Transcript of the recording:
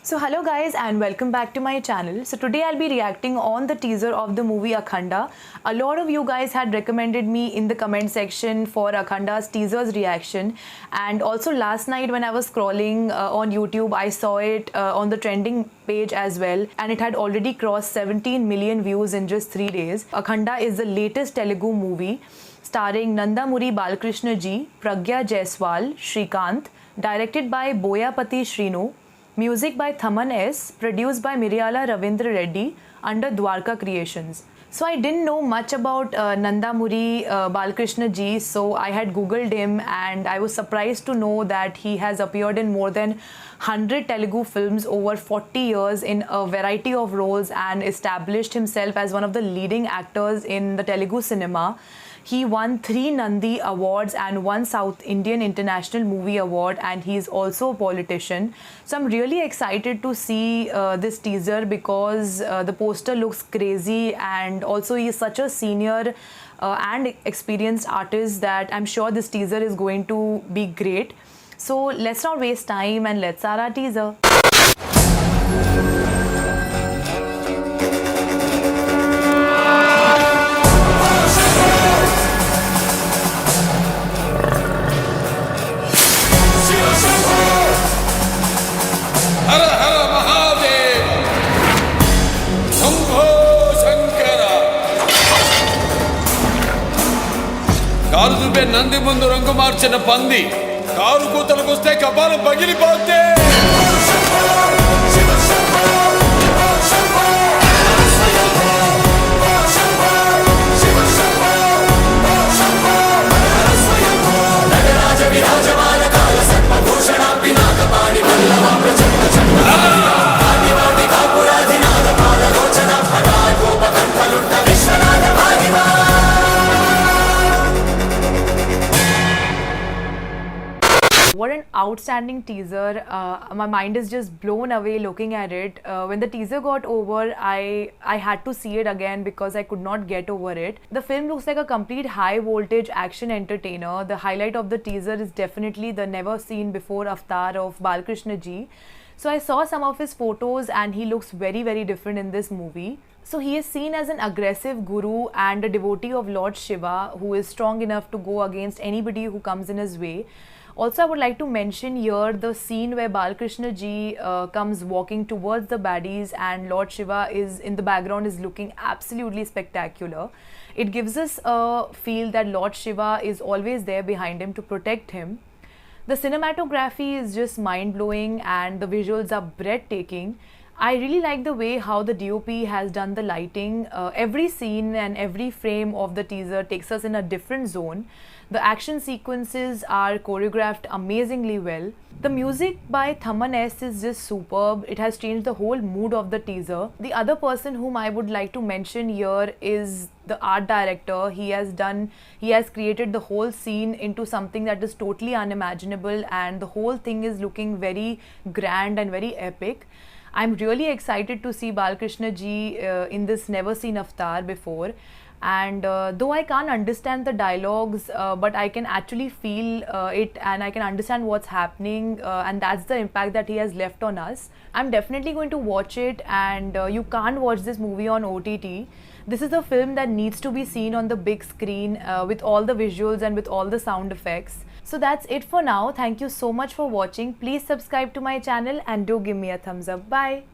So hello guys and welcome back to my channel. So today I'll be reacting on the teaser of the movie Akhanda. A lot of you guys had recommended me in the comment section for Akhanda's teaser's reaction, and also last night when I was scrolling on YouTube I saw it on the trending page as well, and it had already crossed 17 million views in just 3 days. Akhanda is the latest Telugu movie starring Nandamuri Balakrishna ji, Pragya Jaiswal, Shrikant, directed by Boyapati Shrinu. Music by Thaman S, produced by Miryala Ravindra Reddy under Dwarka Creations. So I didn't know much about Nandamuri Balakrishna ji, so I had googled him and I was surprised to know that he has appeared in more than 100 Telugu films over 40 years in a variety of roles and established himself as one of the leading actors in the Telugu cinema. He won 3 Nandi Awards and 1 South Indian International Movie Award, and he's also a politician. So I'm really excited to see this teaser because the poster looks crazy, and also he's such a senior and experienced artist that I'm sure this teaser is going to be great. So let's not waste time and let's start our teaser. Car దుబ్బే నంది ముందు రంగు మార్చిన పంది car కూతలకొస్తే కపాలం పగిలిపోతే What an outstanding teaser. My mind is just blown away looking at it. When the teaser got over, I had to see it again because I could not get over it. The film looks like a complete high voltage action entertainer. The highlight of the teaser is definitely the never seen before avatar of Balakrishna ji. So I saw some of his photos and he looks very different in this movie. So he is seen as an aggressive guru and a devotee of Lord Shiva who is strong enough to go against anybody who comes in his way. Also, I would like to mention here the scene where Balakrishna ji comes walking towards the baddies and Lord Shiva is in the background is looking absolutely spectacular. It gives us a feel that Lord Shiva is always there behind him to protect him. The cinematography is just mind-blowing and the visuals are breathtaking. I really like the way how the DOP has done the lighting. Every scene and every frame of the teaser takes us in a different zone. The action sequences are choreographed amazingly well. The music by Thaman S is just superb. It has changed the whole mood of the teaser. The other person whom I would like to mention here is the art director. He has created the whole scene into something that is totally unimaginable, and the whole thing is looking very grand and very epic. I'm really excited to see Balakrishna ji in this never seen avatar before, and though I can't understand the dialogues, but I can actually feel it and I can understand what's happening, and that's the impact that he has left on us. I'm definitely going to watch it, and you can't watch this movie on OTT. This is a film that needs to be seen on the big screen with all the visuals and with all the sound effects. So that's it for now. Thank you so much for watching. Please subscribe to my channel and do give me a thumbs up. Bye.